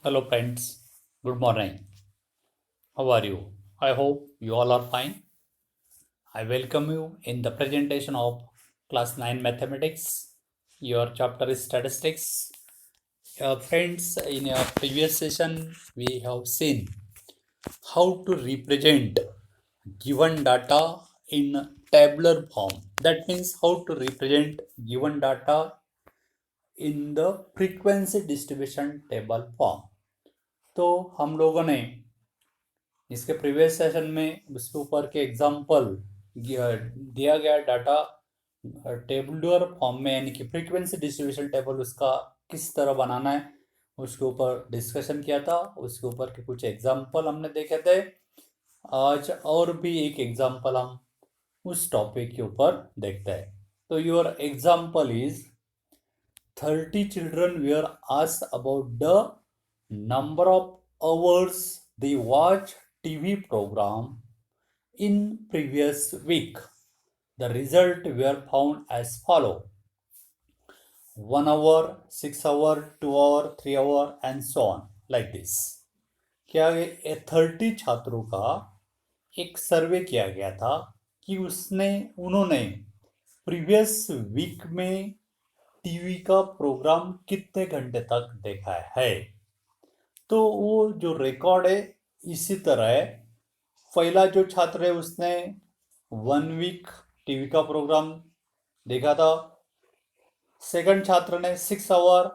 Hello, friends. Good morning. How are you? I hope you all are fine. I welcome you in the presentation of Class 9 Mathematics. Your chapter is Statistics. Friends, in our previous session, we have seen how to represent given data in tabular form. That means how to represent given data in the frequency distribution table form. तो हम लोगों ने इसके previous session में उसके ऊपर के example दिया गया डाटा टेबुलर फॉर्म में यानी कि फ्रीक्वेंसी डिस्ट्रीब्यूशन टेबल उसका किस तरह बनाना है उसके ऊपर डिस्कशन किया था। उसके ऊपर के कुछ एग्जांपल हमने देखे थे। आज और भी एक एग्जांपल हम उस टॉपिक के ऊपर देखते हैं। तो your example is 30 children were asked about the number of hours they watch TV program in previous week. The result were found as follow: 1 hour, 6 hour, 2 hour, 3 hour and so on like this. क्या 30 छात्रों का एक सर्वे किया गया था कि उन्होंने previous week में टीवी का प्रोग्राम कितने घंटे तक देखा है। तो वो जो रिकॉर्ड है इसी तरह है। पहला जो छात्र है उसने 1 वीक टीवी का प्रोग्राम देखा था। सेकंड छात्र ने 6 आवर,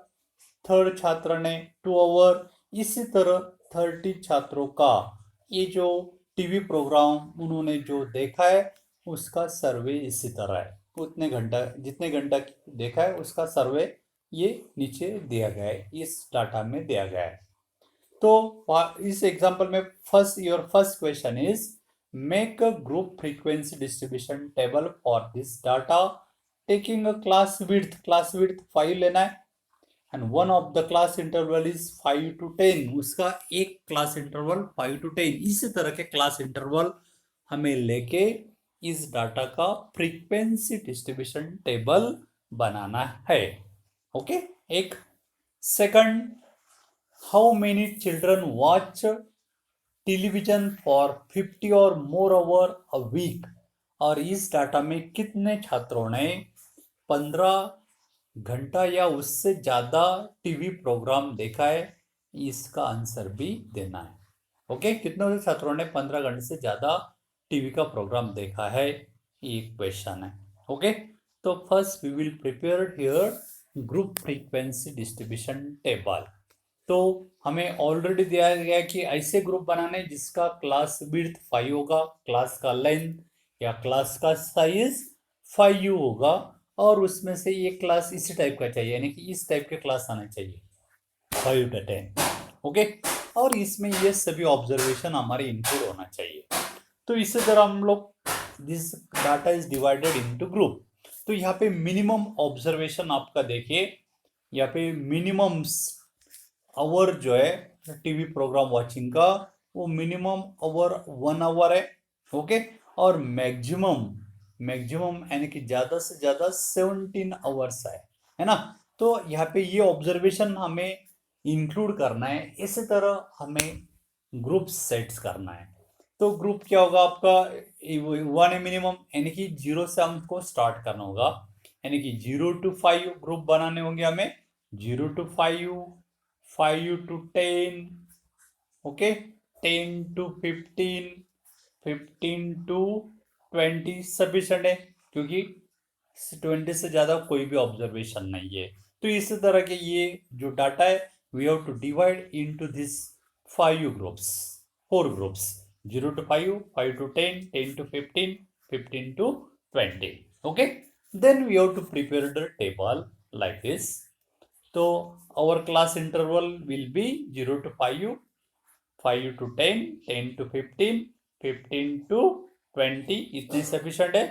थर्ड छात्र ने 2 आवर। इसी तरह 30 छात्रों का ये जो टीवी प्रोग्राम उन्होंने जो देखा है उसका सर्वे इसी तरह है। उतने घंटा जितने घंटा देखा है उसका सर्वे ये नीचे दिया गया है, इस डाटा में दिया गया है। तो इस एग्जांपल में your first question is make a group frequency distribution table for this data taking a class width 5 लेना है and one of the class interval is 5 to 10। उसका एक क्लास इंटरवल 5 to 10। इसी तरह के क्लास इंटरवल हमें लेके इस डाटा का फ्रीक्वेंसी डिस्ट्रीब्यूशन टेबल बनाना है। ओके। एक second, how many children watch television for 50 और मोर आवर अ वीक। और इस डाटा में कितने छात्रों ने 15 घंटा या उससे ज़्यादा टीवी प्रोग्राम देखा है, इसका आंसर भी देना है। ओके, कितने छात्रों ने 15 घंटे से ज़्यादा टीवी का प्रोग्राम देखा है, ये क्वेश्चन है। ओके, तो first we will prepare here group frequency distribution table. तो हमें ऑलरेडी दिया गया कि ऐसे ग्रुप बनाने जिसका क्लास विड्थ 5 होगा, क्लास का लेंथ या क्लास का साइज 5 होगा और उसमें से ये क्लास इसी टाइप का चाहिए, यानी कि इस टाइप के क्लास आने चाहिए 5 to 10। ओके, और इसमें ये सभी ऑब्जर्वेशन हमारे इंक्लूड होना चाहिए। तो इसी तरह हम लोग this data is divided into group. तो यहाँ पे मिनिमम ऑब्जर्वेशन आपका देखिए, यहाँ पे मिनिमम आवर जो है टीवी प्रोग्राम वाचिंग का वो मिनिमम आवर 1 आवर है। ओके, और मैक्सिमम मैक्सिमम यानी कि ज़्यादा से ज़्यादा 17 आवर्स है ना। तो यहाँ पे ये ऑब्जर्वेशन हमें इंक्लूड करना है। इसी तरह हमें ग्रुप सेट्स करना है। तो ग्रुप क्या होगा आपका, 1 है मिनिमम, यानी कि 0 से हमको स्टार्ट करना होगा, यानी कि 0 to 5 ग्रुप बनाने होंगे हमें। 0 to 5, 5 to 10, okay, 10 to 15, 15 to 20 sufficient है, क्योंकि 20 से ज़्यादा कोई भी ऑब्जर्वेशन नहीं है। तो इसी तरह के ये जो डाटा है we have to divide into this 5 groups, 4 groups, 0 to 5, 5 to 10, 10 to 15, 15 to 20। Okay, then we have to prepare the table like this। तो our class interval will be 0 to 5, 5 to 10, 10 to 15, 15 to 20, इतने sufficient है।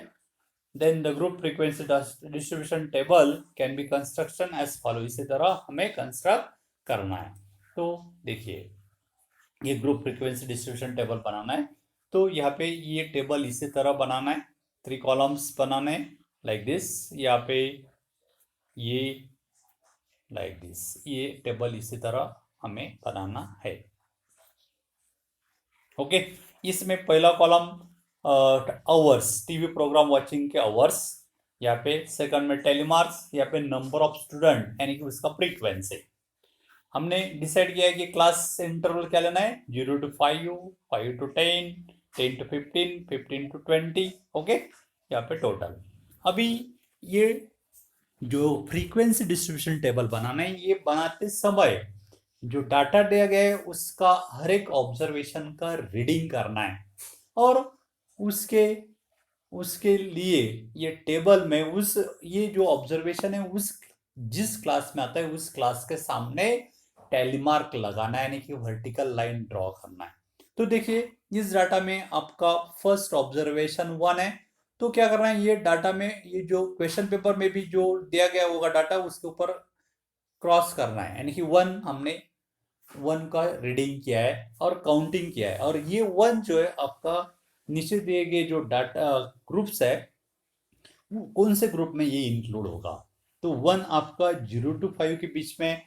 Then the group frequency distribution table can be construction as follow. इसी तरह हमें construct करना है। तो देखिए, ये ग्रुप फ्रीक्वेंसी डिस्ट्रीब्यूशन टेबल बनाना है। तो यहाँ पे ये टेबल इसी तरह बनाना है, 3 कॉलम्स बनाने लाइक दिस। यहाँ पे ये लाइक दिस, ये टेबल इसी तरह हमें बनाना है। ओके, इसमें पहला column hours, TV program watching के आवर्स, यहाँ पे सेकंड में टेलीमार्क्स, यहाँ पे नंबर ऑफ स्टूडेंट यानी कि उसका फ्रीक्वेंसी। हमने डिसाइड किया है कि क्लास इंटरवल क्या लेना है, 0 to 5, 5 to 10, 10 to 15, 15 to 20। Okay, यहाँ पे टोटल। अभी ये जो फ्रीक्वेंसी डिस्ट्रीब्यूशन टेबल बनाना है, ये बनाते समय जो डाटा दिया गया है उसका हर एक ऑब्जर्वेशन का रीडिंग करना है, और उसके उसके लिए ये टेबल में ये जो ऑब्जर्वेशन है उस जिस क्लास में आता है उस क्लास के सामने टेलीमार्क लगाना है, यानी कि वर्टिकल लाइन ड्रॉ करना है। तो देखिए, इस डाटा में आपका फर्स्ट ऑब्जर्वेशन 1 है, तो क्या करना है, ये डाटा में ये जो क्वेश्चन पेपर में भी जो दिया गया होगा डाटा उसके ऊपर क्रॉस करना है, यानी कि 1 हमने 1 का रीडिंग किया है और काउंटिंग किया है, और ये 1 जो है आपका नीचे दिए गए जो डाटा ग्रुप्स है वो कौन से ग्रुप में ये इंक्लूड होगा। तो 1 आपका 0 to 5 के बीच में,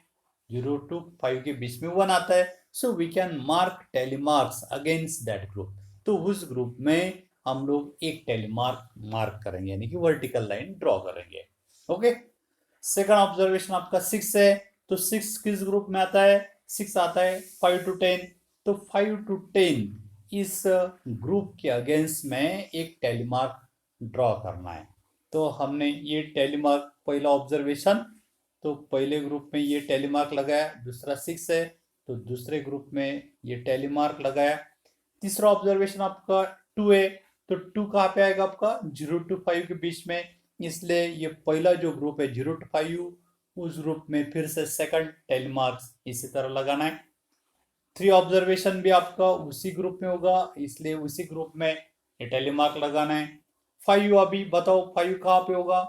0 to 5 के बीच में 1 आता है, so we can mark telemarks against that group. तो उस ग्रुप में हम लोग एक टेलीमार्क मार्क करेंगे, यानी कि वर्टिकल लाइन ड्रॉ करेंगे। ओके, सेकंड ऑब्जर्वेशन आपका 6 है, तो 6 किस ग्रुप में आता है, 6 आता है 5 to 10, तो 5 to 10 इस ग्रुप के अगेंस्ट में एक टेलीमार्क ड्रॉ करना है। तो हमने ये टेलीमार्क पहला ऑब्जर्वेशन, तो पहले ग्रुप में ये टेलीमार्क लगाया, दूसरा 6 है तो दूसरे ग्रुप में ये टेलीमार्क लगाया। तीसरा ऑब्जर्वेशन आपका 2 है, तो 2 कहाँ पे आएगा आपका, 0 to 5 के बीच में, इसलिए ये पहला जो ग्रुप है 0 to 5 उस ग्रुप में फिर से सेकंड टेलीमार्क इसी तरह लगाना है। 3 ऑब्जर्वेशन भी आपका उसी ग्रुप में होगा, इसलिए उसी ग्रुप में ये टेलीमार्क लगाना है। 5 अभी बताओ 5 कहाँ पे होगा,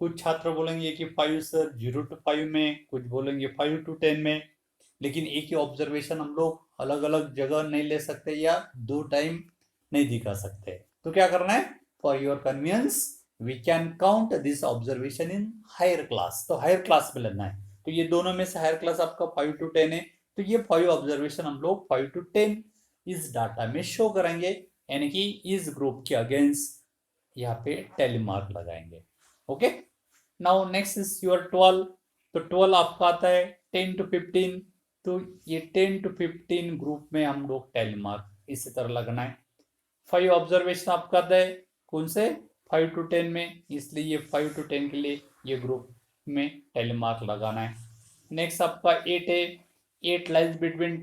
कुछ छात्र बोलेंगे कि 5 सर 0 to 5 में, कुछ बोलेंगे 5 to 10 में, लेकिन एक ही ऑब्जर्वेशन हम लोग अलग अलग जगह नहीं ले सकते या 2 टाइम नहीं दिखा सकते। तो क्या करना है, for your convenience we can count this observation in higher class, तो हायर क्लास में लेना है। तो ये दोनों में से हायर क्लास आपका 5 to 10 है, तो ये 5 ऑब्जर्वेशन हम लोग 5 to 10 इस डाटा में शो करेंगे, यानी कि इस ग्रुप के अगेंस्ट यहाँ पे टेलीमार्क लगाएंगे। Okay, now next is your 12, तो 12 आपका आता है 10 to 15, तो ये 10 to 15 ग्रुप में हम लोग टेलीमार्क इसी तरह लगना है। 5 ऑब्जर्वेशन आपका आता है कौन से, 5 to 10 में, इसलिए ये 5 to 10 के लिए ये ग्रुप में टेलीमार्क लगाना है। नेक्स्ट आपका 8 है, 8 लाइज बिटवीन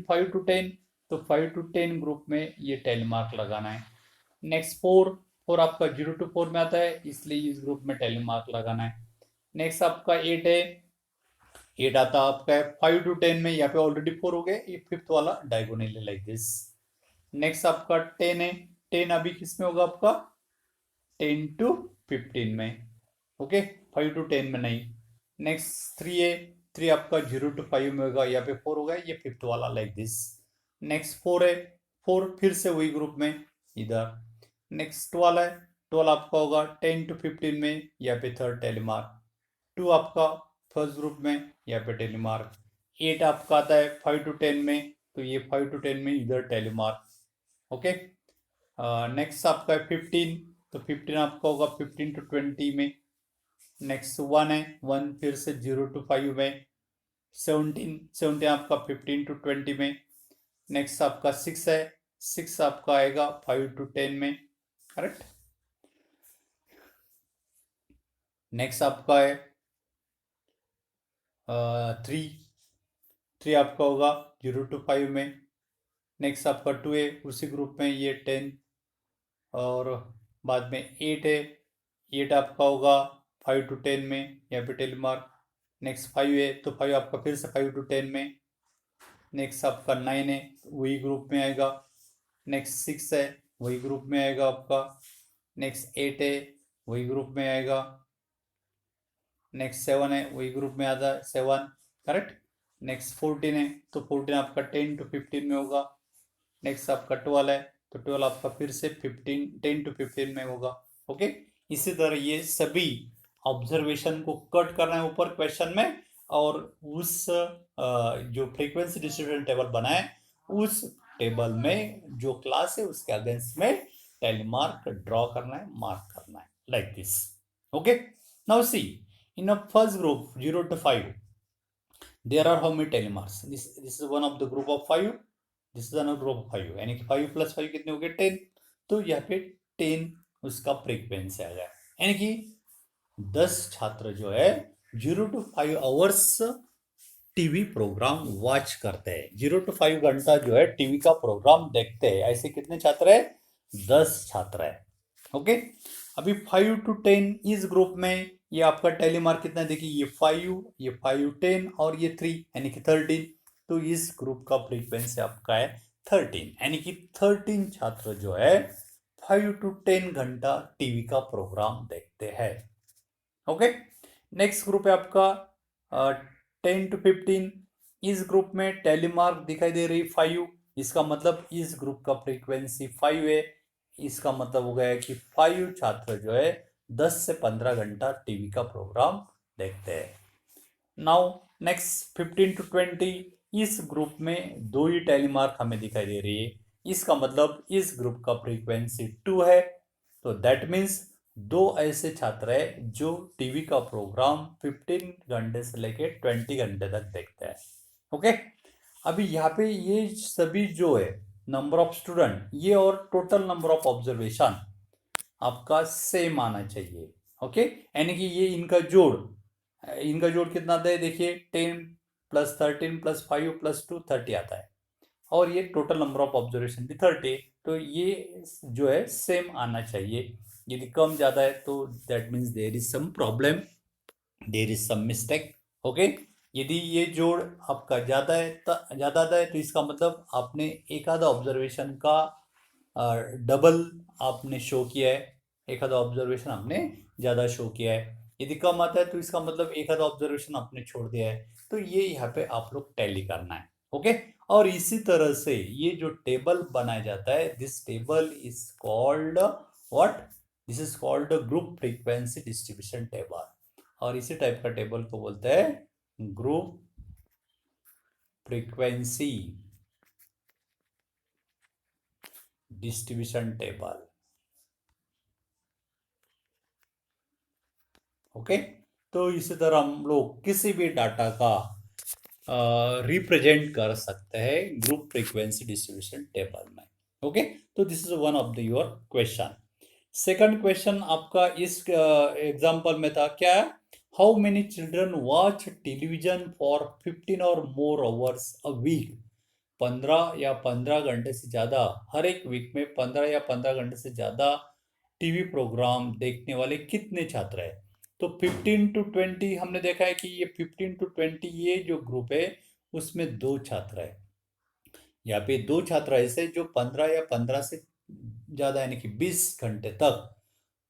5 to 10, तो 5 to 10 ग्रुप में ये टेलीमार्क लगाना है। नेक्स्ट 4 आपका 0 to 4 में आता है, इसलिए इस ग्रुप में टेलीमार्क लगाना है। नेक्स्ट आपका 8 है, 8 आता है आपका 5 to 10 में, यहाँ पे ऑलरेडी 4 हो गए, ये फिफ्थ वाला डायगोनली लाइक दिस। नेक्स्ट आपका 10 है, 10 अभी किस में होगा आपका, 10 to 15 में। ओके, 5 to 10 में नहीं। नेक्स्ट 3 है, 3 आपका 0 to 5 में होगा, यहाँ पे 4 होगा, ये फिफ्थ वाला लाइक दिस। नेक्स्ट 4 है, 4 फिर से वही ग्रुप में इधर। नेक्स्ट 12 है, 12 आपका होगा 10 to 15 में, यहाँ पे थर्ड टेलीमार्क। 2 आपका फर्स्ट ग्रुप में, यहाँ पे टेलीमार्क। 8 आपका आता है 5 to 10 में, तो ये 5 to 10 में इधर टेलीमार्क। ओके, नेक्स्ट आपका है 15, तो 15 आपका होगा 15 to 20 में। नेक्स्ट 1 है, 1 फिर से 0 to 5 में। 17 आपका 15 to 20 में। नेक्स्ट आपका 6 है, 6 आपका आएगा 5 to 10 में, करेक्ट। नेक्स्ट आपका है 3 आपका होगा 0 to 5 में। नेक्स्ट आपका 2 है, उसी ग्रुप में ये 10, और बाद में 8 है, 8 आपका होगा 5 to 10 में, यहाँ पे टेलीमार्क। नेक्स्ट 5 है, तो 5 आपका फिर से 5 to 10 में। नेक्स्ट आपका 9 है, वही ग्रुप में आएगा। नेक्स्ट 6 है, वही ग्रुप में आएगा आपका। नेक्स्ट 8 है, वही ग्रुप में आएगा। नेक्स्ट 7 है, वही ग्रुप में आता है 7, करेक्ट। नेक्स्ट 14 है, तो 14 आपका 10 to 15 में होगा। नेक्स्ट आपका 12 है, तो 12 आपका फिर से 10 to 15 में होगा। ओके, इसी तरह ये सभी ऑब्जर्वेशन को कट करना है ऊपर क्वेश्चन में, और उस जो फ्रीक्वेंसी डिस्ट्रीब्यूशन टेबल बनाए उस टेबल में जो क्लास है उसके अगेंस्ट में टैली मार्क ड्रॉ करना है, मार्क करना है, like this. Okay, now see in a first group 0 to 5 there are how many tally marks. This is one of the group of 5, this is another group of 5, यानी कि 5 plus 5 कितने हो गए 10. तो यहाँ पे 10 उसका फ्रीक्वेंसी आ गया, यानी कि 10 छात्र जो है 0 to 5 hours TV program watch करते हैं, 0 to 5 घंटा जो है टीवी का प्रोग्राम देखते हैं. ऐसे कितने छात्र है? 10 छात्र है. ओके, अभी 5 to 10 इस ग्रुप में ये आपका टैली मार्क कितना है? देखिए ये 5 10 और ये 3 यानी कि 13. तो इस ग्रुप का फ्रीक्वेंसी आपका है 13, यानी कि 13 छात्र जो है 5 to 10 घंटा टीवी का प्रोग्राम देखते हैं. ओके, नेक्स्ट ग्रुप है आपका 10 to 15. इस ग्रुप में टैली मार्क दिखाई दे रही 5, इसका मतलब इस ग्रुप का फ्रीक्वेंसी 5 है. इसका मतलब हो गया कि 5 छात्र जो है 10 से 15 घंटा टीवी का प्रोग्राम देखते हैं. Now next 15 to 20. इस ग्रुप में 2 ही टैली मार्क हमें दिखाई दे रही है, इसका मतलब इस ग्रुप का फ्रीक्वेंसी 2 है. तो दैट मीन्स 2 ऐसे छात्र है जो टीवी का प्रोग्राम 15 घंटे से लेके 20 घंटे तक देखते हैं. ओके, अभी यहाँ पे ये सभी जो है नंबर ऑफ स्टूडेंट ये और टोटल नंबर ऑफ ऑब्जर्वेशन आपका सेम आना चाहिए. ओके, यानी कि ये इनका जोड़ कितना आता है? देखिए 10 + 13 + 5 + 2 30 आता है, और ये टोटल नंबर ऑफ ऑब्जर्वेशन भी 30. तो ये जो है सेम आना चाहिए. यदि कम ज़्यादा है तो that means there is some problem, there is some mistake. Okay, यदि ये जोड़ आपका ज़्यादा आता है तो इसका मतलब आपने एक आधा ऑब्जर्वेशन का डबल आपने शो किया है, एक आधा ऑब्जर्वेशन आपने ज़्यादा शो किया है. यदि कम आता है तो इसका मतलब एक आधा ऑब्जर्वेशन आपने छोड़ दिया है. तो ये यहाँ पे आप लोग टैली करना है. ओके, और इसी तरह से ये जो टेबल बनाया जाता है, this table is called what? This is called group frequency distribution table. और इसी टाइप का टेबल को बोलते हैं group frequency distribution table. Okay, तो इसी तरह हम लोग किसी भी डाटा का रिप्रेजेंट कर सकते हैं ग्रुप फ्रीक्वेंसी डिस्ट्रीब्यूशन टेबल में. ओके, तो this is one of the your question. Second question आपका इस एग्जांपल में था क्या? How many children watch television for 15 और मोर आवर्स अ वीक. 15 या 15 घंटे से ज़्यादा, हर एक वीक में 15 या 15 घंटे से ज़्यादा टीवी प्रोग्राम देखने वाले कितने छात्र हैं? तो 15 to 20 हमने देखा है कि ये 15 to 20 ये जो ग्रुप है उसमें 2 छात्र है. यहाँ पे 2 छात्र ऐसे जो 15 या 15 से ज़्यादा यानी कि 20 घंटे तक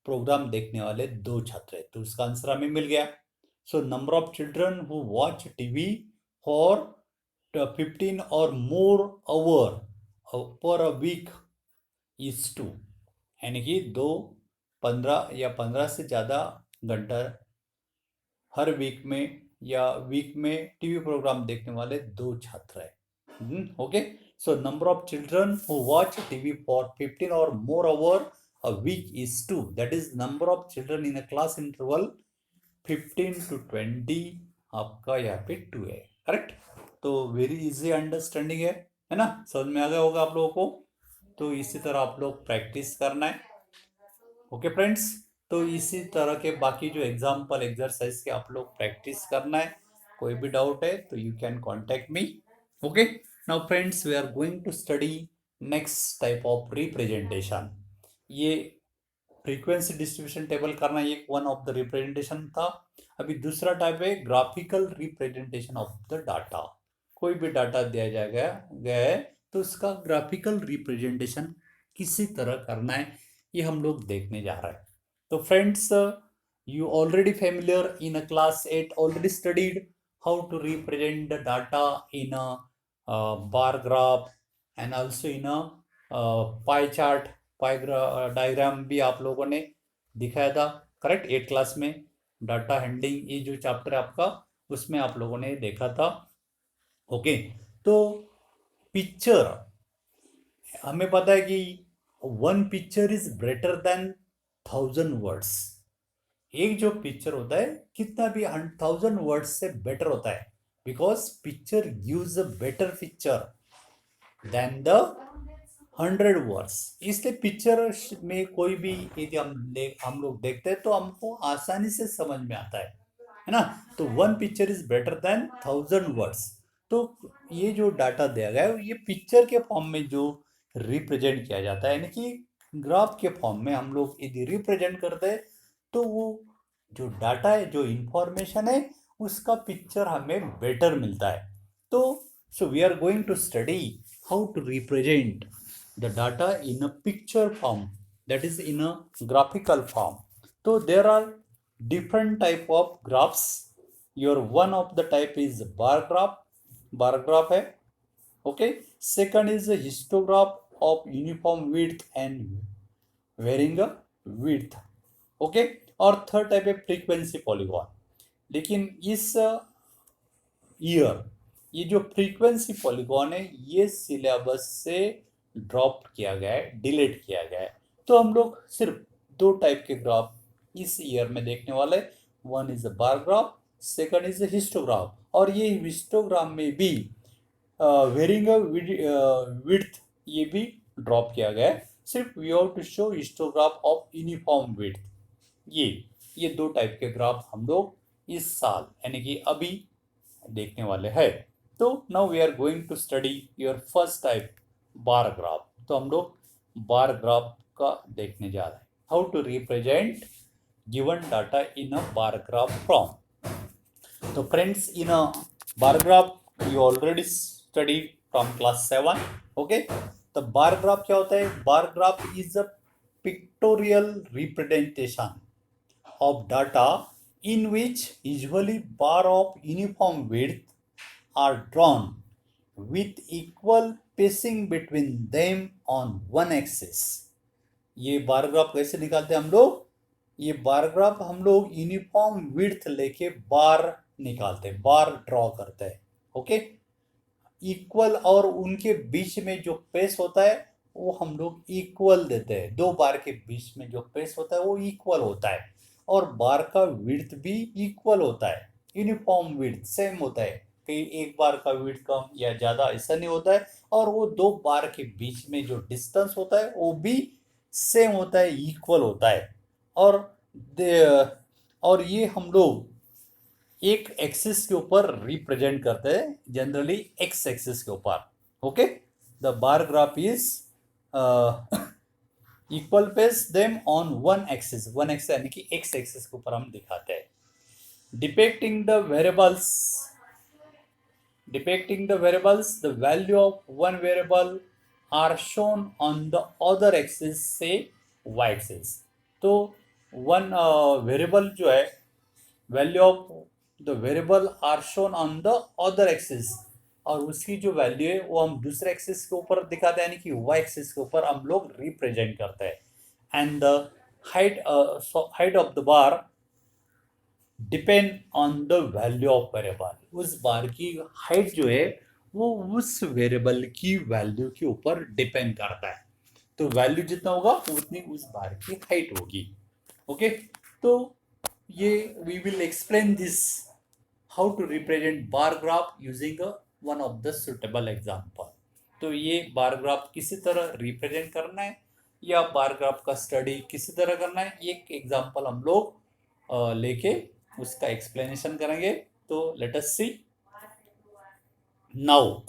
प्रोग्राम देखने वाले 2 छात्र है. तो उसका आंसर हमें मिल गया. सो number of children who watch TV for 15 और मोर आवर पर अ वीक इज 2, यानी कि 15 या 15 से ज़्यादा घंटा हर वीक में या वीक में टीवी प्रोग्राम देखने वाले 2 छात्र हैं. Okay, so number of children who watch TV for 15 और more hour a week is 2. That is number of children in a class interval 15 to 20 आपका यहाँ पे 2 है. करेक्ट. तो वेरी इजी अंडरस्टैंडिंग है ना? समझ में आ गया होगा आप लोगों को. तो इसी तरह आप लोग प्रैक्टिस करना है. ओके फ्रेंड्स, तो इसी तरह के बाकी जो एग्जाम्पल एक्सरसाइज के आप लोग प्रैक्टिस करना है. कोई भी डाउट है तो you can contact me. Okay, now friends we are going to study next type of representation. ये फ्रीक्वेंसी डिस्ट्रीब्यूशन टेबल करना ये वन ऑफ द रिप्रेजेंटेशन था. अभी दूसरा टाइप है graphical representation of the data. कोई भी डाटा दिया गया है तो उसका ग्राफिकल रिप्रेजेंटेशन किसी तरह करना है, ये हम लोग देखने जा रहे हैं. तो friends, you already familiar in a class 8 already studied how to represent the data in a bar graph and also in a pie chart. Pi diagram भी आप लोगों ने दिखाया था. करेक्ट, 8 क्लास में डाटा हैंडलिंग ये जो चैप्टर है आपका उसमें आप लोगों ने देखा था। ओके, तो पिक्चर, हमें पता है कि one picture is better than 1000 words. एक जो पिक्चर होता है कितना भी 1000 वर्ड्स से बेटर होता है, because picture gives a better picture than the 100 words. इसलिए पिक्चर में कोई भी यदि हम लोग देखते हैं तो हमको आसानी से समझ में आता है ना। तो one picture is better than 1000 words. तो ये जो डाटा दिया गया है ये पिक्चर के फॉर्म में जो रिप्रेजेंट किया जाता है, यानी कि ग्राफ के फॉर्म में हम लोग यदि रिप्रेजेंट करते हैं तो वो जो डाटा है, जो इंफॉर्मेशन है, उसका पिक्चर हमें बेटर मिलता है। तो so we are going to study how to represent the data in a picture form, that is in a graphical form. So there are different type of graphs. Your one of the type is bar graph है. Okay, second is a histograph of uniform width and varying a width. Okay, और third type है frequency polygon. लेकिन इस year ये जो frequency polygon है ये syllabus से ड्रॉप किया गया है, डिलीट किया गया है। तो हम लोग सिर्फ दो टाइप के ग्राफ इस ईयर में देखने वाले। One is a bar graph, second is a histograph. और ये हिस्टोग्राम में भी वेरिंग विड्थ ये भी ड्रॉप किया गया है। सिर्फ we have to show histograph of uniform width. ये दो टाइप के ग्राफ हम लोग इस साल यानी कि अभी देखने वाले हैं। तो now we are going to study your first type bar graph. तो हम लोग बार ग्राफ का देखने जा रहे हैं, how to represent given data in a bar graph form. तो friends, in a bar graph you already study from class 7। Okay, तो बार ग्राफ क्या होता है? Bar graph is a pictorial representation of data in which usually bar of uniform width are drawn with equal spacing between them on one axis. ये bar graph कैसे निकालते हैं हम लोग? ये बार ग्राफ हम लोग यूनिफॉर्म विड्थ लेके बार निकालते हैं, बार ड्रॉ करते हैं। ओके, इक्वल, और उनके बीच में जो स्पेस होता है वो हम लोग इक्वल देते हैं। दो बार के बीच में जो स्पेस होता है वो इक्वल होता है, और बार का विड्थ भी इक्वल होता है, यूनिफॉर्म विड्थ सेम होता है। कहीं एक बार का विड्थ कम या ज़्यादा ऐसा नहीं होता है, और वो दो बार के बीच में जो डिस्टेंस होता है वो भी सेम होता है, इक्वल होता है। और और ये हम लोग एक एक्सिस के ऊपर रिप्रेजेंट करते हैं, जनरली एक्स एक्सिस के ऊपर। Okay, the bar graph is equal pace them on one axis. One axis यानी कि एक्स एक्सिस के ऊपर हम दिखाते हैं। Depicting the variables, the value of one variable are shown on the other axis से वाई एक्सिस। तो one variable जो है, value of the variable are shown on the other axis, और उसकी जो वैल्यू है वो हम दूसरे एक्सिस के ऊपर दिखाते हैं, यानी कि वाई एक्सिस के ऊपर हम लोग रिप्रेजेंट करते हैं। And the height of the bar depend on the value of variable. उस बार की हाइट जो है वो उस वेरिएबल की वैल्यू के ऊपर डिपेंड करता है। तो वैल्यू जितना होगा उतनी उस बार की हाइट होगी। ओके, तो ये we will explain this how to represent bar graph using one of the suitable example. तो ये बार ग्राफ किसी तरह रिप्रेजेंट करना है या बार ग्राफ का स्टडी किसी तरह करना है, एक एग्जाम्पल हम लोग लेके उसका एक्सप्लेनेशन करेंगे। तो लेट अस सी नाउ।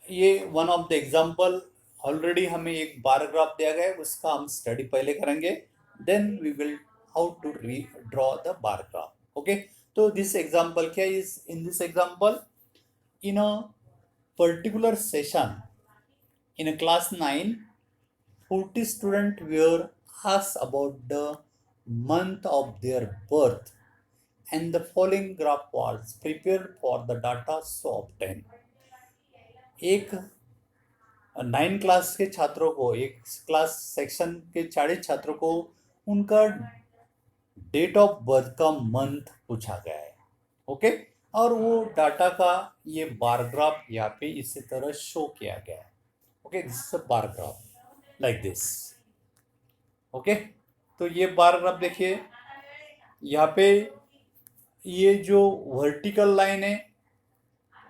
ये one of the example, already हमें एक बार ग्राफ दिया गया है, उसका हम स्टडी पहले करेंगे, then we will how to draw the bar graph. Okay, तो दिस एग्जाम्पल क्या is? In this example, in a particular session in a class 9, 40 students were asked about the month of their birth, and the following graph was prepared for the data so obtained. एक 9 class के छात्रों को, एक class section के 40 छात्रों को उनका date of birth का मंथ पूछा गया है। ओके। और वो डाटा का ये बार ग्राफ यहाँ पे इसी तरह शो किया गया है। Okay, this is a bar graph like this. Okay, तो ये बार ग्राफ देखिए, यहाँ पे ये जो वर्टिकल लाइन है,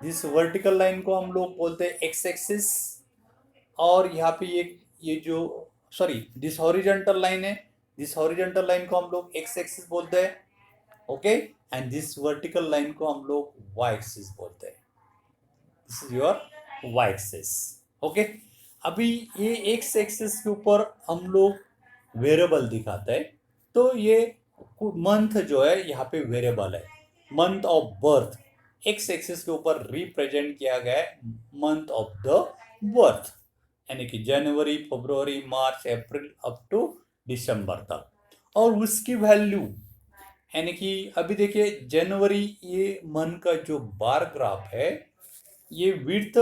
जिस वर्टिकल लाइन को हम लोग बोलते हैं एक्स एक्सिस, और यहाँ पे ये जो सॉरी दिस हॉरिजॉन्टल लाइन है, दिस हॉरिजॉन्टल लाइन को हम लोग एक्स एक्सिस बोलते हैं। Okay, and this vertical line को हम लोग वाई एक्सिस बोलते हैं। This is your y axis. Okay, अभी ये एक्स एक्सिस के ऊपर हम लोग वेरिएबल दिखाते हैं, तो ये मंथ जो है यहाँ पे वेरिएबल है, month of birth x axis के ऊपर रिप्रेजेंट किया गया है, मंथ ऑफ द बर्थ, यानी कि जनवरी, फरवरी, मार्च, अप्रैल अप टू दिसंबर तक। और उसकी वैल्यू यानी कि अभी देखिए जनवरी, ये मंथ का जो बार ग्राफ है, ये विड्थ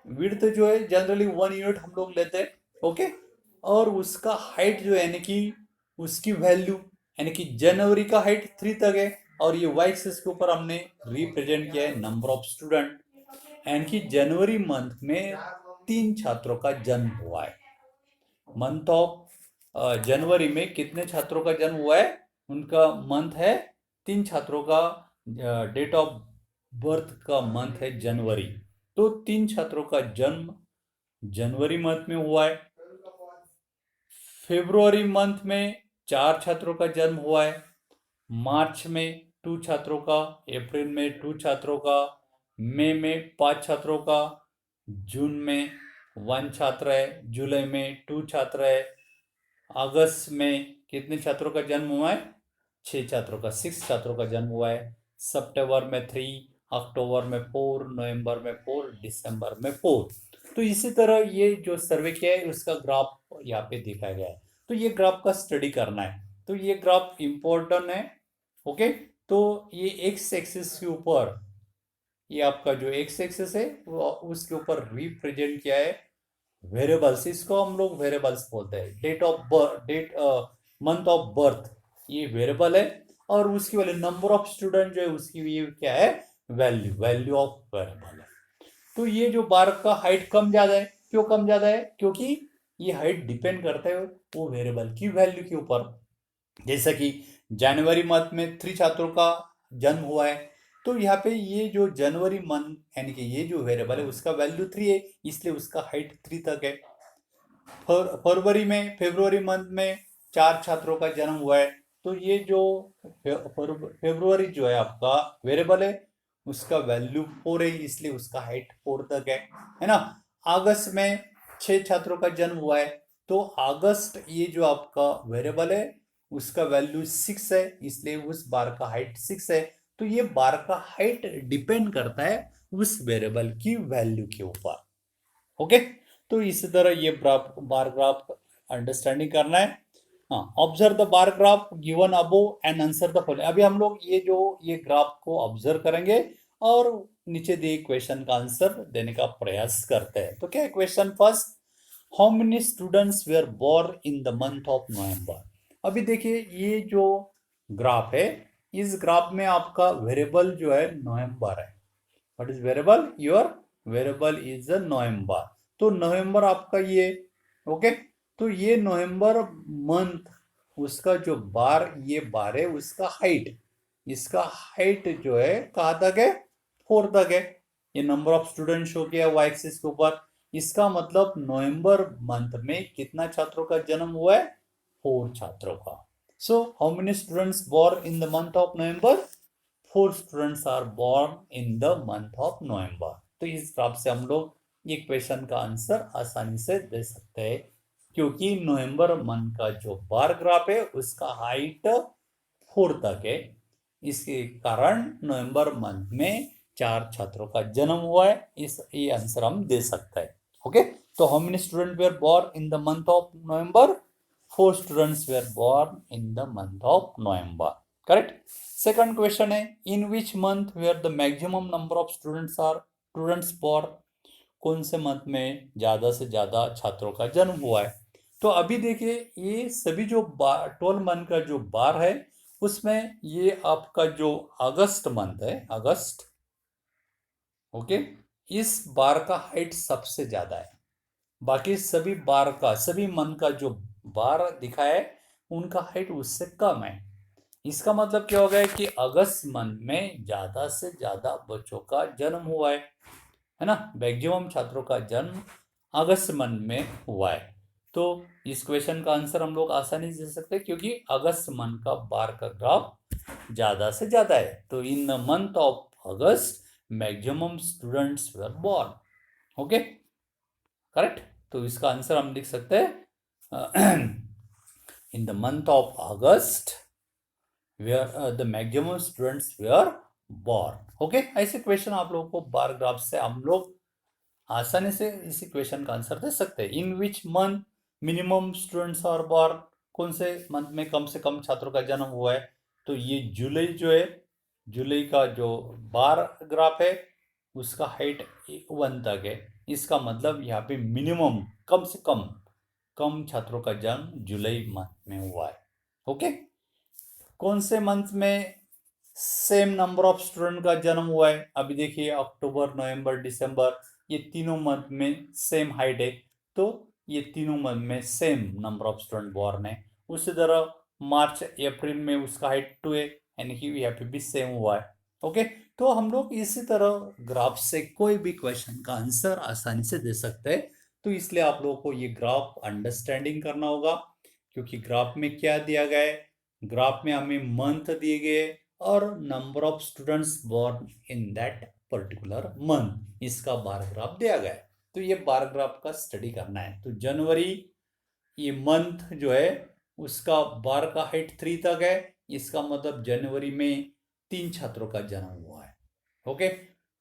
विड्थ जो है जनरली 1 यूनिट हम लोग लेते हैं। ओके, और उसका हाइट जो है यानी कि उसकी वैल्यू यानी कि जनवरी का हाइट 3 तक है, और ये वाई एक्सिस के ऊपर हमने रिप्रेजेंट किया है नंबर ऑफ स्टूडेंट, यानी कि जनवरी मंथ में 3 छात्रों का जन्म हुआ है। मंथ ऑफ जनवरी में कितने छात्रों का जन्म हुआ है, उनका मंथ है 3 छात्रों का, डेट ऑफ बर्थ का मंथ है जनवरी, तो 3 छात्रों का जन्म जनवरी मंथ में हुआ है। फरवरी मंथ में 4 छात्रों का जन्म हुआ है, मार्च में 2 छात्रों का, अप्रैल में 2 छात्रों का, मई में 5 छात्रों का, जून में 1 छात्र है, जुलाई में 2 छात्र है, अगस्त में कितने छात्रों का जन्म हुआ है, 6 छात्रों का, 6 छात्रों का जन्म हुआ है, सितंबर में 3, अक्टूबर में 4, नवंबर में 4, दिसंबर में 4। तो इसी तरह ये जो सर्वे किया है उसका ग्राफ यहाँ पे दिखाया गया है। तो ये ग्राफ का स्टडी करना है, तो ये ग्राफ इम्पोर्टेंट है। ओके, तो ये एक्स एक्सिस के ऊपर, ये आपका जो एक्स एक्सिस है वो उसके ऊपर रिप्रेजेंट किया है वेरिएबल्स, इसको हम लोग वेरिएबल्स बोलते हैं। Date of birth, date month of birth ये वेरिएबल है, और उसकी वैल्यू नंबर ऑफ स्टूडेंट जो है उसकी ये क्या है, वैल्यू, वैल्यू ऑफ वेरिएबल है। तो ये जो बार का हाइट कम ज्यादा है, क्यों कम ज्यादा है, क्योंकि ये हाइट डिपेंड करता है वो वेरिएबल की वैल्यू के ऊपर। जैसा कि जनवरी मंथ में 3 छात्रों का जन्म हुआ है, तो यहाँ पे ये जो जनवरी मंथ यानी कि ये जो वेरिएबल है उसका वैल्यू 3 है, इसलिए उसका हाइट 3 तक है। फरवरी मंथ में 4 छात्रों का जन्म हुआ है, तो ये जो फरवरी जो है आपका वेरिएबल है उसका वैल्यू 4 है, इसलिए उसका हाइट 4 तक है ना। अगस्त में 6 छात्रों का जन्म हुआ है, तो अगस्त ये जो आपका वेरिएबल है उसका वैल्यू 6 है, इसलिए उस बार का हाइट 6 है। तो ये बार का हाइट डिपेंड करता है उस वेरिएबल की वैल्यू के ऊपर। ओके, तो इसी तरह ये बार ग्राफ अंडरस्टैंडिंग करना है। हाँ, observe the bar graph given above and answer the following. अभी हम लोग ये ग्राफ को ऑब्जर्व करेंगे और नीचे दिए क्वेश्चन का आंसर देने का प्रयास करते हैं। तो क्या है question first, how many students were born in the month of November. अभी देखिए ये जो ग्राफ है, इस ग्राफ में आपका वेरिएबल जो है नवंबर है। What is variable, your variable is a November. तो नवंबर आपका ये, ओके, तो ये नवंबर मंथ उसका जो बार, ये बार है उसका हाइट, इसका हाइट जो है कहाँ तक है, 4 तक है। ये नंबर ऑफ स्टूडेंट शो किया वाई एक्सिस के ऊपर, इसका मतलब नवंबर मंथ में कितना छात्रों का जन्म हुआ है, 4 छात्रों का। So how many students born in the month of November, 4 students are born in the month of November. तो इस हिसाब से हम लोग ये क्वेश्चन का आंसर आसानी से दे सकते हैं, क्योंकि नवंबर मंथ का जो बार ग्राफ है उसका हाइट 4 तक है, इसके कारण नवंबर मंथ में 4 छात्रों का जन्म हुआ है, इस ये आंसर हम दे सकते हैं। ओके, तो how many student were born in the month of November, 4 students were born in the month of November, correct. Second question है, in which month were the maximum number of students born, कौन से month में ज्यादा से ज्यादा छात्रों का जन्म हुआ है। तो अभी देखिए ये सभी जो 12 मंथ का जो बार है उसमें ये आपका जो अगस्त मंथ है, अगस्त, ओके, इस बार का हाइट सबसे ज्यादा है। बाकी सभी बार का, सभी मंथ का जो बार दिखा है उनका हाइट उससे कम है। इसका मतलब क्या हो गया कि अगस्त मंथ में ज्यादा से ज्यादा बच्चों का जन्म हुआ है ना। मैक्सिमम छात्रों का जन्म अगस्त मंथ में हुआ है। तो इस क्वेश्चन का आंसर हम लोग आसानी से दे सकते हैं, क्योंकि अगस्त मंथ का बार का ग्राफ ज्यादा से ज्यादा है। तो in the month of August maximum students were born, okay, correct. तो इसका आंसर हम लिख सकते हैं in the month of August where the maximum students were born, okay. ऐसे क्वेश्चन आप लोगों को बार ग्राफ से हम लोग आसानी से इसी क्वेश्चन का आंसर दे सकते हैं। In which month minimum students are born, कौन से मंथ में कम से कम छात्रों का जन्म हुआ है? तो ये जुलाई जो है, जुलाई का जो बार ग्राफ है उसका हाइट 1 तक है। इसका मतलब यहाँ पे मिनिमम, कम से कम छात्रों का जन्म जुलाई मंथ में हुआ है, ओके। कौन से मंथ में सेम नंबर ऑफ स्टूडेंट का जन्म हुआ है? अभी देखिए अक्टूबर, नवंबर, दिसंबर, ये तीनों मंथ में सेम हाइट है, तो ये तीनों मंथ में same number of student born है। उसी तरह मार्च, अप्रैल में उसका हाइट 2 है, यानी कि यहाँ पे भी सेम हुआ है, ओके। तो हम लोग इसी तरह ग्राफ से कोई भी क्वेश्चन का आंसर आसानी से दे सकते हैं। तो इसलिए आप लोगों को ये ग्राफ अंडरस्टैंडिंग करना होगा, क्योंकि ग्राफ में क्या दिया गया है, ग्राफ में हमें मंथ दिए गए और number of students born in that particular month, इसका बार ग्राफ दिया गया है। तो ये बार ग्राफ का स्टडी करना है। तो जनवरी, ये मंथ जो है उसका बार का हाइट 3 तक है। इसका मतलब जनवरी में 3 छात्रों का जन्म हुआ है, ओके।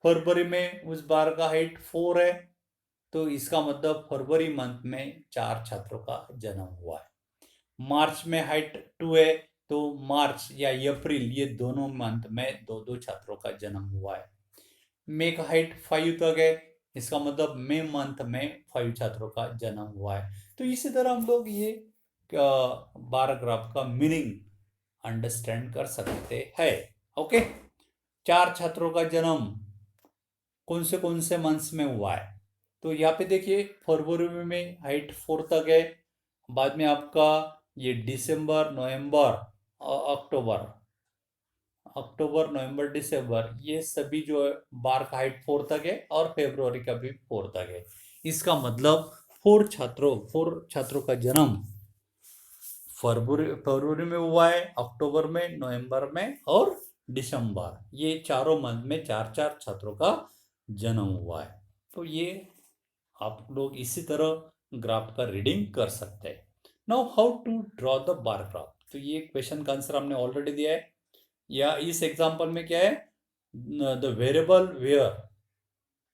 फरवरी में उस बार का हाइट 4 है, तो इसका मतलब फरवरी मंथ में 4 छात्रों का जन्म हुआ है। मार्च में हाइट 2 है, तो मार्च या अप्रैल, ये दोनों मंथ में 2 छात्रों का जन्म हुआ है। मे का हाइट 5 तक है, इसका मतलब मे मंथ में 5 छात्रों का जन्म हुआ है। तो इसी तरह हम लोग ये बार ग्राफ का मीनिंग अंडरस्टैंड कर सकते हैं, ओके। 4 छात्रों का जन्म कौन से मंथ्स में हुआ है? तो यहाँ पे देखिए फरवरी में हाइट 4 तक है, बाद में आपका ये दिसंबर, नवंबर और अक्टूबर, नवंबर, दिसंबर, ये सभी जो है बार का हाइट 4 तक है, और फरवरी का भी 4 तक है। इसका मतलब 4 छात्रों का जन्म फरवरी में हुआ है, अक्टूबर में, नवंबर में और दिसंबर, ये चारों मंथ में 4 छात्रों का जन्म हुआ है। तो ये आप लोग इसी तरह ग्राफ का रीडिंग कर सकते हैं। Now how to draw the bar graph, तो ये क्वेश्चन का आंसर हमने ऑलरेडी दिया है। या इस एग्जांपल में क्या है, the variable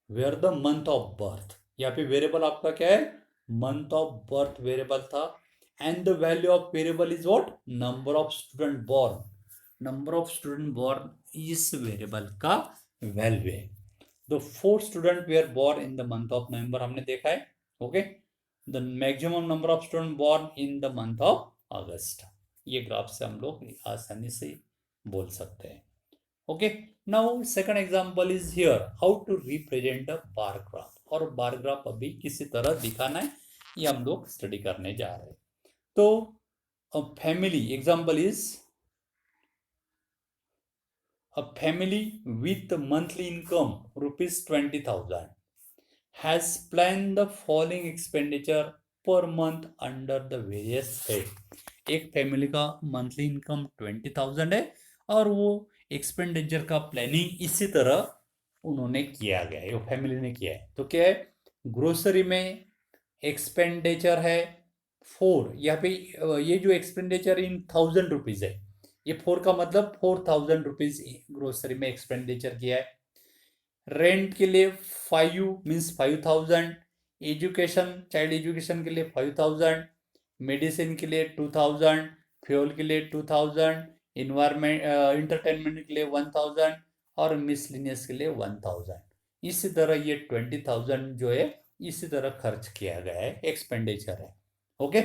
were the month of birth, यहाँ पे वेरिएबल आपका क्या है, मंथ ऑफ बर्थ वेरिएबल था। And the value of variable is what, number of student born, number of student born इस वेरिएबल का वैल्यू है। The 4 student were born in the month of November, हमने देखा है, okay. The maximum number of student born in the month of August, ये graph से हम लोग आसानी से बोल सकते हैं, okay. Now second example is here, how to represent a bar graph, और बार ग्राफ अभी किसी तरह दिखाना है, ये हम लोग स्टडी करने जा रहे हैं। तो family example is a family with monthly income rupees 20,000 has planned the following expenditure per month under the various head. एक फैमिली का मंथली इनकम 20,000 है, और वो एक्सपेंडिचर का प्लानिंग इसी तरह उन्होंने किया गया है, वो फैमिली ने किया है। तो क्या है, ग्रोसरी में एक्सपेंडिचर है 4, यहाँ पे ये जो एक्सपेंडिचर इन 1000 रुपीज है, ये 4 का मतलब 4000 रुपीज ग्रोसरी में एक्सपेंडिचर किया है। रेंट के लिए 5 मीन्स 5000, एजुकेशन, चाइल्ड एजुकेशन के लिए 5000, मेडिसिन के लिए 2000, फ्यूल के लिए 2000, इन्वायरमेंट इंटरटेनमेंट के लिए 1000 और मिसलिनियस के लिए 1000। इसी तरह ये 20,000 जो है इसी तरह खर्च किया गया है, एक्सपेंडिचर है, ओके।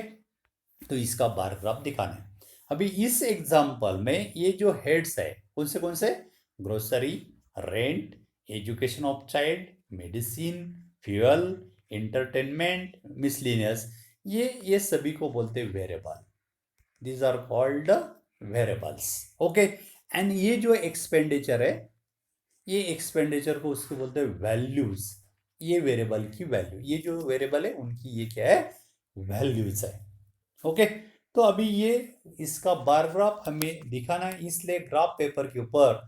तो इसका बार ग्राफ दिखाना है। अभी इस एग्जाम्पल में ये जो हेड्स है कौन से grocery, rent, education of child, medicine, fuel, entertainment, miscellaneous, ये सभी को बोलते हैं variable. These are called variables. Okay, and ये जो एक्सपेंडिचर है, ये एक्सपेंडिचर को उसको बोलते हैं वैल्यूज। ये वेरिएबल की वैल्यू, ये जो वेरिएबल है उनकी ये क्या है, वैल्यूज है। ओके, तो अभी ये इसका बार ग्राफ हमें दिखाना है, इसलिए ग्राफ पेपर के ऊपर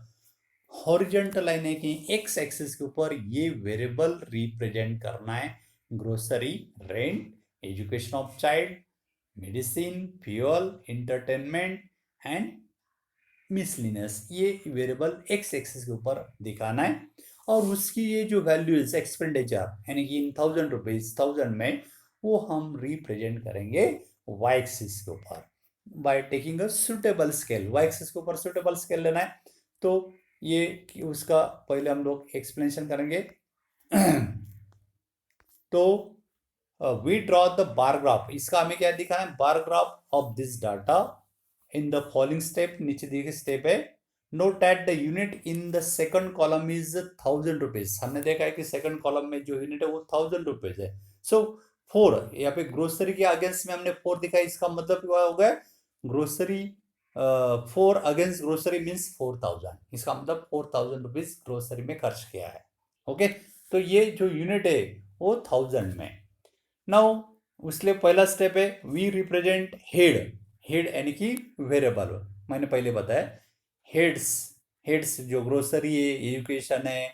हॉरिजॉन्टल लाइन है कि एक्स एक्सिस के ऊपर ये वेरिएबल रिप्रेजेंट करना है। Grocery, rent, education of child, medicine, fuel, entertainment and miscellaneous, ये वेरिएबल एक्स एक्सिस के ऊपर दिखाना है। और उसकी ये जो वैल्यूज एक्सपेंडिचर यानी कि इन 1000 रुपीज, 1000 में, वो हम रिप्रेजेंट करेंगे वाई एक्सिस के ऊपर by taking a suitable scale. Y axis के ऊपर सुटेबल स्केल लेना है, तो ये उसका पहले हम लोग एक्सप्लेनेशन करेंगे। तो we draw the bar graph, इसका हमें क्या दिखाना है, bar graph of this data in the following step. नीचे दिए गए स्टेप है, note at the unit in the second column is 1000 rupees. हमने देखा है कि सेकंड कॉलम में जो यूनिट है वो 1000 रुपीज है। सो 4 यहाँ पे ग्रोसरी के अगेंस्ट में हमने 4 दिखाई, इसका मतलब क्या हो गया, ग्रोसरी 4 अगेंस्ट ग्रोसरी मीन्स 4000, इसका मतलब 4000 रुपीज ग्रोसरी में खर्च किया है। ओके, तो ये जो यूनिट है वो 1000 में। नाउ उसके लिए पहला स्टेप है, वी रिप्रेजेंट हेड। हेड यानी कि वेरिएबल, मैंने पहले बताया हेड्स। हेड्स जो ग्रोसरी है, एजुकेशन है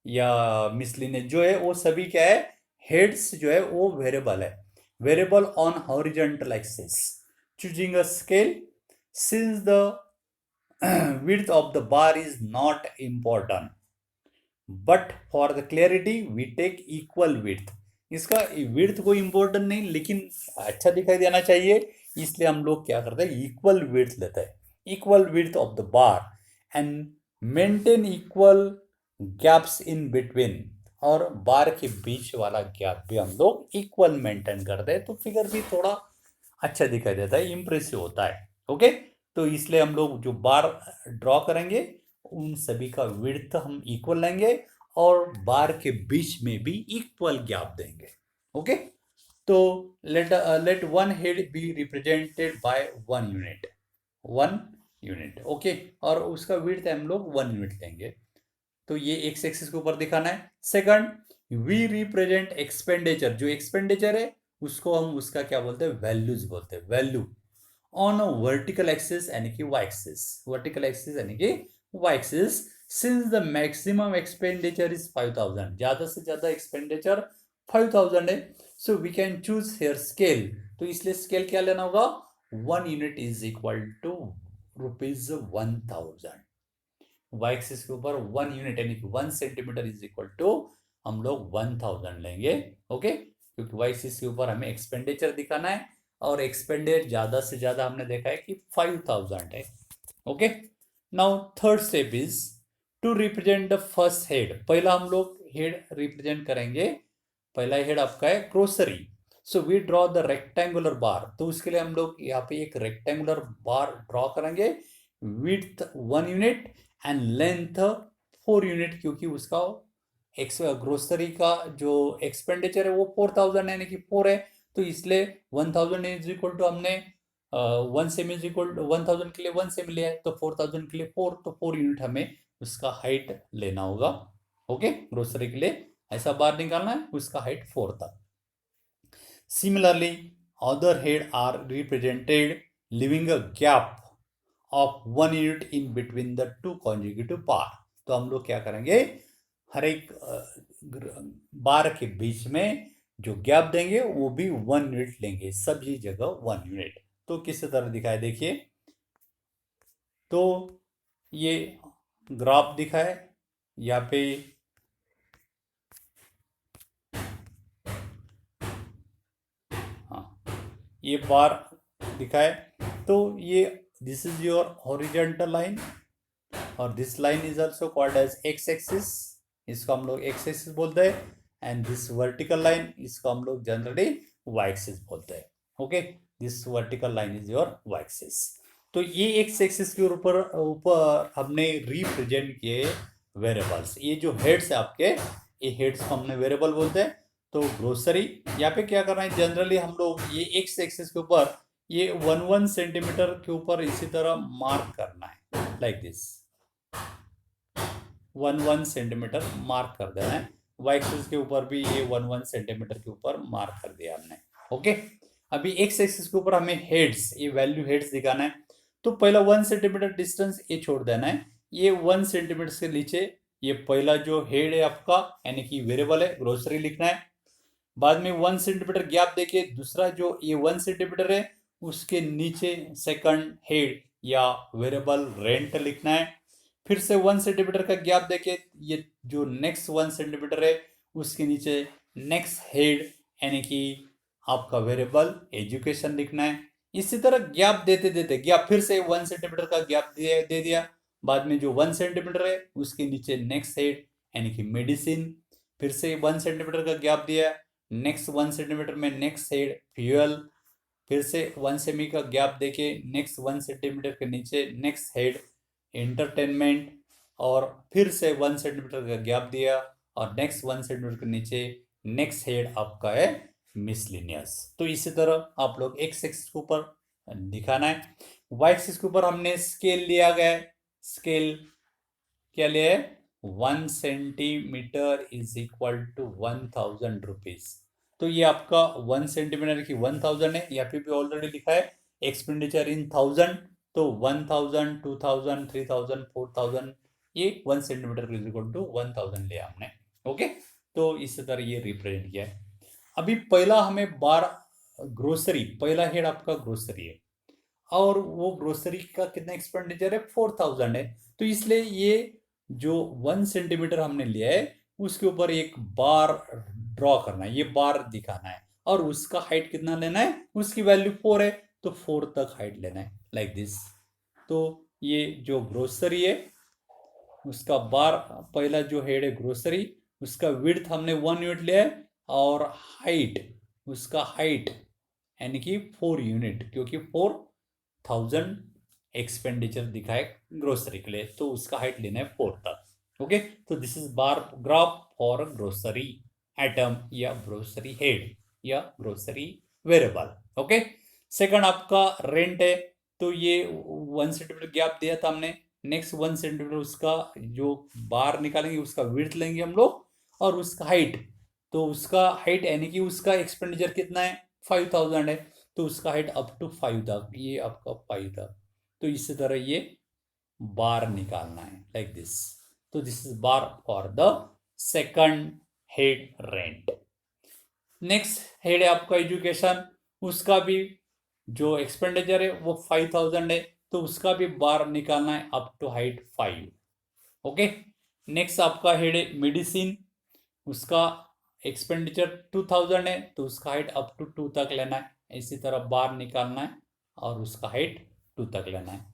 या मिसलिनियस जो है, वो सभी क्या है, हेड्स जो है वो वेरिएबल है। Variable on horizontal axis, choosing a scale since the width of the bar is not important, but for the clarity we take equal width। इसका विड्थ कोई इंपॉर्टेंट नहीं, लेकिन अच्छा दिखाई देना चाहिए, इसलिए हम लोग क्या करते हैं, इक्वल विड्थ लेते हैं, equal width of the bar and maintain equal gaps in between. और बार के बीच वाला गैप भी हम लोग इक्वल मेंटेन करते हैं, तो फिगर भी थोड़ा अच्छा दिखाई देता है, इंप्रेसिव होता है। ओके, तो इसलिए हम लोग जो बार ड्रॉ करेंगे उन सभी का विड्थ हम इक्वल लेंगे और बार के बीच में भी इक्वल गैप देंगे। ओके, तो let one head be represented by 1 unit, 1 unit. Okay, और उसका विड्थ हम लोग 1 यूनिट लेंगे, तो ये एक्स एक्सिस के ऊपर दिखाना है। सेकंड, वी रिप्रेजेंट एक्सपेंडिचर, जो एक्सपेंडिचर है उसको हम उसका क्या बोलते हैं, वैल्यूज बोलते हैं, वैल्यू ऑन वर्टिकल एक्सिस यानी कि वाई एक्सिस, वर्टिकल एक्सिस यानी कि y axis. Since the maximum expenditure is 5000, ज्यादा से ज्यादा एक्सपेंडिचर 5000 है, so we can choose here scale. तो इसलिए स्केल क्या लेना होगा, 1 unit is equal to ₹1000। Y axis के ऊपर 1 यूनिट यानी कि 1 सेंटीमीटर इज इक्वल टू हम लोग 1000 लेंगे। ओके, क्योंकि वाई एक्सिस के ऊपर हमें एक्सपेंडिचर दिखाना है और एक्सपेंडिचर ज्यादा से ज्यादा हमने देखा है कि 5000 है। Okay, now third step is to represent the first head. पहला हम लोग हेड रिप्रेजेंट करेंगे, पहला हेड आपका है grocery. So we draw the rectangular bar, तो उसके लिए हम लोग यहाँ पे एक रेक्टेंगुलर बार ड्रॉ करेंगे, width 1 unit and length 4 unit, क्योंकि उसका ग्रोसरी का जो एक्सपेंडिचर है वो 4000 यानी कि 4 है, तो इसलिए 1000 इज इक्वल टू हमने 1 सेमी इज इक्वल टू 1000 के लिए 1 सेमी लिया है, तो 4000 के लिए 4, तो 4 यूनिट हमें उसका हाइट लेना होगा। ओके, ग्रोसरी के लिए ऐसा बार निकालना है, उसका हाइट 4 था। Similarly other head are represented living a gap of 1 unit in between the 2 consecutive bar. तो हम लोग क्या करेंगे, हर एक बार के बीच में जो गैप देंगे वो भी 1 यूनिट लेंगे, सभी जगह 1 यूनिट। तो किस तरह दिखाए देखिए, तो ये ग्राफ दिखाए यहाँ पे, हाँ ये बार दिखाए, तो ये this is your horizontal line और this line is also called as X axis, इसको हम लोग एक्स एक्सिस बोलते हैं, एंड दिस वर्टिकल लाइन इसको हम लोग जनरली वाई एक्सिस बोलते हैं। Okay, this vertical line is your y axis. तो ये एक्स एक्सिस के ऊपर ऊपर हमने रिप्रेजेंट किए वेरिएबल्स। ये जो हेड्स है आपके, ये हेड्स को हमने वेरिएबल बोलते हैं। तो ग्रोसरी यहाँ पे क्या करना है, जनरली हम लोग ये एक्स एक्सिस के ऊपर ये 1 सेंटीमीटर के ऊपर इसी तरह मार्क करना है, लाइक दिस 1 सेंटीमीटर मार्क कर देना है। वाई एक्सिस के ऊपर भी ये 1 सेंटीमीटर के ऊपर मार्क कर दिया हमने। ओके, अभी एक्स एक्सिस के ऊपर हमें हेड्स, ये वैल्यू हेड्स दिखाना है। तो पहला 1 सेंटीमीटर डिस्टेंस ये छोड़ देना है। ये 1 सेंटीमीटर से नीचे ये पहला जो हेड है आपका, यानी कि वेरिएबल है, ग्रोसरी लिखना है। बाद में 1 सेंटीमीटर गैप देके दूसरा जो ये 1 सेंटीमीटर है उसके नीचे सेकंड हेड या वेरिएबल रेंट लिखना है। फिर से 1 सेंटीमीटर का गैप देके ये जो नेक्स्ट 1 सेंटीमीटर है उसके नीचे नेक्स्ट हेड यानी कि आपका वेरिएबल एजुकेशन लिखना है। इसी तरह गैप देते देते गैप फिर से 1 सेंटीमीटर का गैप दे दिया। बाद में जो 1 सेंटीमीटर है उसके नीचे नेक्स्ट हेड यानी कि मेडिसिन। फिर से 1 सेंटीमीटर का गैप दिया, नेक्स्ट 1 सेंटीमीटर में नेक्स्ट हेड फ्यूल। फिर से 1 सेमी का गैप देके नेक्स्ट 1 सेंटीमीटर के नीचे नेक्स्ट हेड एंटरटेनमेंट। और फिर से 1 सेंटीमीटर का गैप दिया और नेक्स्ट 1 सेंटीमीटर के नीचे नेक्स्ट हेड आपका है मिसलिनियस। तो इसी तरह आप लोग एक्स एक्सिस के ऊपर दिखाना है। वाई एक्सिस के ऊपर हमने स्केल लिया गया है। स्केल क्या लिया है, 1 centimetre is equal to 1000 rupees. तो ये आपका 1 सेंटीमीटर की 1000 है, यहाँ पे भी ऑलरेडी लिखा है एक्सपेंडिचर इन 1000। तो 1000, 2000, 3000, 4000, ये 1 सेंटीमीटर इज इक्वल टू 1000 लिया हमने। ओके, तो इस तरह ये रिप्रेजेंट किया है। अभी पहला हमें बार ग्रोसरी, पहला हेड आपका ग्रोसरी है और वो ग्रोसरी का कितना एक्सपेंडिचर है, 4000 है। तो इसलिए ये जो 1 सेंटीमीटर हमने लिया है उसके ऊपर एक बार ड्रॉ करना है, ये बार दिखाना है और उसका हाइट कितना लेना है, उसकी वैल्यू 4 है तो 4 तक हाइट लेना है, लाइक दिस। तो ये जो ग्रोसरी है उसका बार, पहला जो हेड है ग्रोसरी, उसका विड्थ हमने 1 यूनिट लिया है और हाइट, उसका हाइट यानी कि 4 यूनिट, क्योंकि 4000 एक्सपेंडिचर दिखाए ग्रोसरी के लिए तो उसका हाइट लेना है 4 तक। ओके, तो this is bar graph for grocery item या ग्रोसरी हेड या ग्रोसरी वेरिएबल। ओके, सेकंड आपका रेंट है। तो ये 1 सेंटीमीटर गैप दिया था हमने, नेक्स्ट 1 सेंटीमीटर उसका जो बार निकालेंगे उसका विड्थ लेंगे हम लोग और उसका हाइट। तो उसका हाइट यानी कि उसका एक्सपेंडिचर कितना है, 5000 है तो उसका हाइट अप टू 5 तक, ये आपका 5 तक। तो इसी तरह ये बार निकालना है, लाइक दिस। तो this is bar for the second head rent. Next head है आपका एजुकेशन, उसका भी जो एक्सपेंडिचर है वो 5000 है तो उसका भी बार निकालना है up to height 5। Okay, next आपका हेड है मेडिसिन, उसका एक्सपेंडिचर 2000 है तो उसका हाइट अप टू 2 तक लेना है, इसी तरह बार निकालना है और उसका हाइट 2 तक लेना है।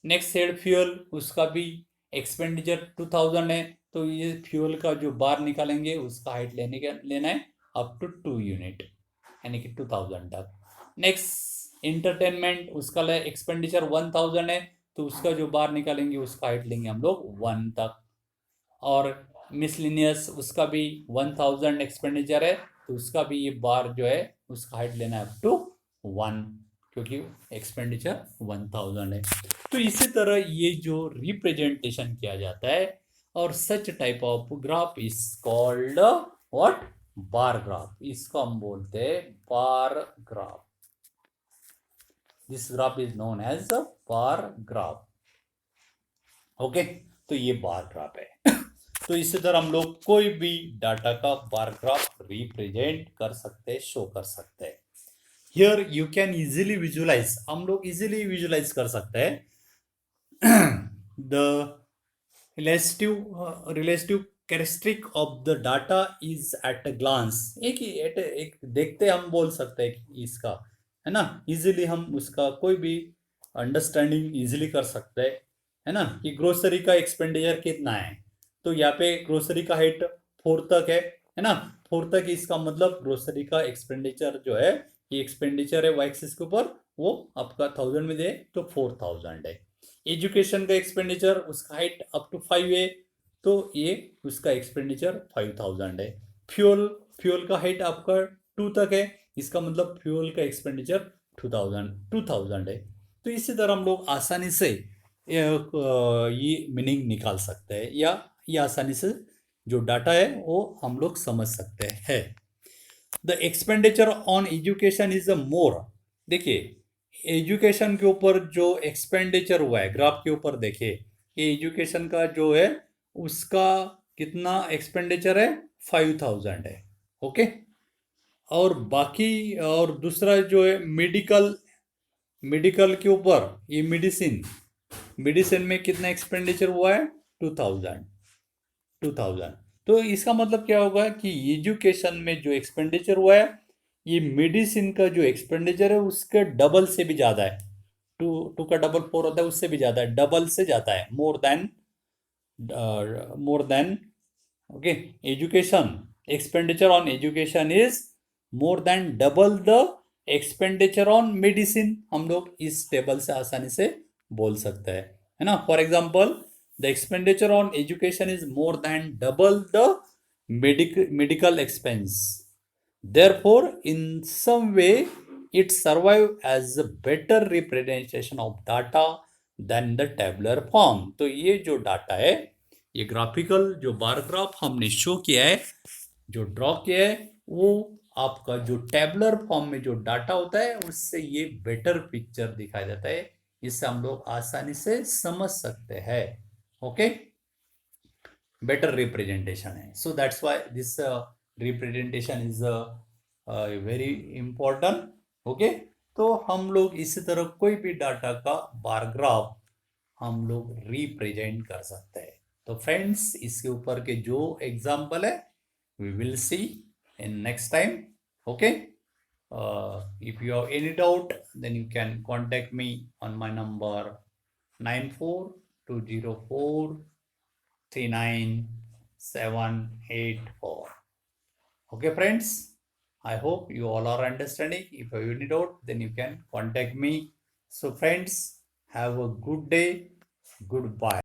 नेक्स्ट हेड फ्यूल, उसका भी एक्सपेंडिचर 2000 है तो ये फ्यूल का जो बार निकालेंगे उसका हाइट लेना है अप टू 2 यूनिट यानी कि 2000 तक। नेक्स्ट एंटरटेनमेंट, उसका एक्सपेंडिचर 1000 है तो उसका जो बार निकालेंगे उसका हाइट लेंगे हम लोग 1 तक। और मिसलिनियस, उसका भी 1000 एक्सपेंडिचर है तो उसका भी ये बार जो है उसका हाइट लेना है अप टू 1 क्योंकि एक्सपेंडिचर 1000 है। तो इसी तरह ये जो रिप्रेजेंटेशन किया जाता है और such type of graph is called what, bar graph. इसको हम बोलते हैं bar graph. This graph is known as the bar graph. Okay, तो ये बार ग्राफ है। तो इसी तरह हम लोग कोई भी डाटा का बार ग्राफ रिप्रेजेंट कर सकते हैं, शो कर सकते हैं। Here you can easily visualize, हम लोग इजीली विजुअलाइज कर सकते हैं the relative characteristic of the data is at a glance. एक देखते हम बोल सकते हैं कि इसका है ना, इजीली हम उसका कोई भी अंडरस्टैंडिंग इजीली कर सकते हैं, है ना, कि ग्रोसरी का एक्सपेंडिचर कितना है। तो यहाँ पे ग्रोसरी का हाइट 4 तक है ना, 4 तक, इसका मतलब ग्रोसरी का एक्सपेंडिचर जो है ये एक्सपेंडिचर है वाई एक्सिस के ऊपर, वो आपका 1000 में दे तो 4000 है। एजुकेशन का एक्सपेंडिचर उसका हाइट अप टू 5 है तो ये उसका एक्सपेंडिचर 5000 है। फ्यूल का हाइट आपका 2 तक है, इसका मतलब फ्यूल का एक्सपेंडिचर 2000 है। तो इसी तरह हम लोग आसानी से ये मीनिंग निकाल सकते हैं, या ये आसानी से जो डाटा है वो हम लोग समझ सकते हैं। The expenditure on education is more, देखिए एजुकेशन के ऊपर जो एक्सपेंडिचर हुआ है ग्राफ के ऊपर देखिए, ये एजुकेशन का जो है उसका कितना एक्सपेंडिचर है 5000 है। ओके, और बाकी और दूसरा जो है मेडिकल के ऊपर ये मेडिसिन में कितना एक्सपेंडिचर हुआ है 2000। तो इसका मतलब क्या होगा कि एजुकेशन में जो एक्सपेंडिचर हुआ है ये मेडिसिन का जो एक्सपेंडिचर है उसके डबल से भी ज़्यादा है। टू का डबल 4 होता है, उससे भी ज़्यादा है, डबल से ज़्यादा है, more than okay. Education expenditure on education is more than double the expenditure on medicine, हम लोग इस टेबल से आसानी से बोल सकते हैं, है ना। For example the expenditure on education is more than double the medical expense, therefore in some way it survive as a better representation of data than the tabular form। तो ये जो डाटा है, ये ग्राफिकल जो bar graph हमने show किया है, जो ड्रॉ किया है, वो आपका जो टेबुलर फॉर्म में जो डाटा होता है उससे ये बेटर पिक्चर दिखाई देता है, इससे हम लोग आसानी से समझ सकते हैं। ओके, बेटर रिप्रेजेंटेशन है, so that's why this representation is very important. Okay, तो हम लोग इसी तरह कोई भी डाटा का बार ग्राफ हम लोग रिप्रेजेंट कर सकते हैं। तो फ्रेंड्स, इसके ऊपर के जो एग्जाम्पल है we will see in next time। okay, if you have any doubt then you can contact me on my number 9420439784। okay friends, I hope you all are understanding. If you have any doubt then you can contact me. So friends, have a good day, goodbye।